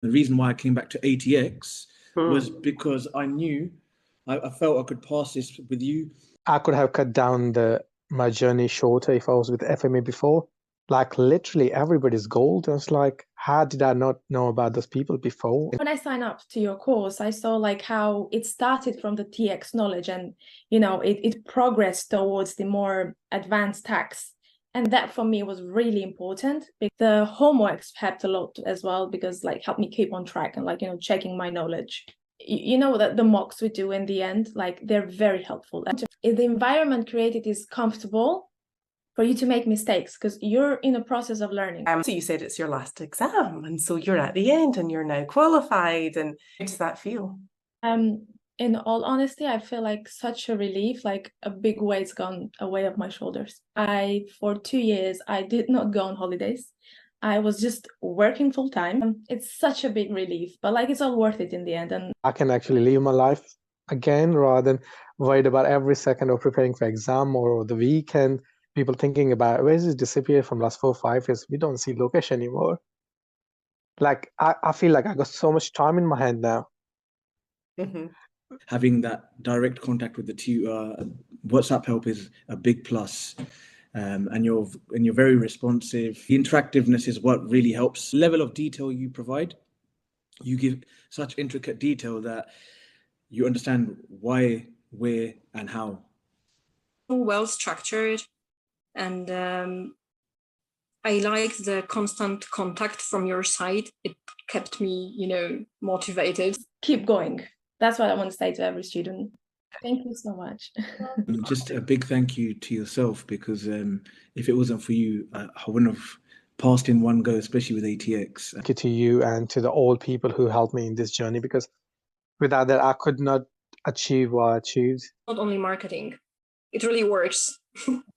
The reason why I came back to ATX Hmm. was because I knew, I felt I could pass this with you. I could have cut down my journey shorter if I was with FMA before. Like literally everybody's gold. I was like, how did I not know about those people before? When I signed up to your course, I saw like how it started from the TX knowledge and, you know, it progressed towards the more advanced tax. And that for me was really important. The homeworks helped a lot as well, because like helped me keep on track and like, you know, checking my knowledge. You know that the mocks we do in the end, like they're very helpful. If the environment created is comfortable for you to make mistakes, because you're in a process of learning. So you said it's your last exam, and so you're at the end and you're now qualified. And how does that feel? In all honesty, I feel like such a relief, like a big weight's gone away off my shoulders. For 2 years, I did not go on holidays. I was just working full time. It's such a big relief, but like it's all worth it in the end. And I can actually live my life again rather than worried about every second of preparing for exam or the weekend. People thinking about where's this disappeared from last 4 or 5 years. We don't see Lokesh anymore. Like I feel like I got so much time in my hand now. Mm-hmm. Having that direct contact with the tutor, WhatsApp help is a big plus. And you're very responsive. The interactiveness is what really helps. Level of detail you provide, you give such intricate detail that you understand why, where, and how. Well structured, and I like the constant contact from your side. It kept me, you know, motivated. Keep going. That's what I want to say to every student. Thank you so much. And just a big thank you to yourself, because if it wasn't for you, I wouldn't have passed in one go, especially with ATX. Thank you to you and to all people who helped me in this journey, because without that, I could not achieve what I achieved. Not only marketing, it really works.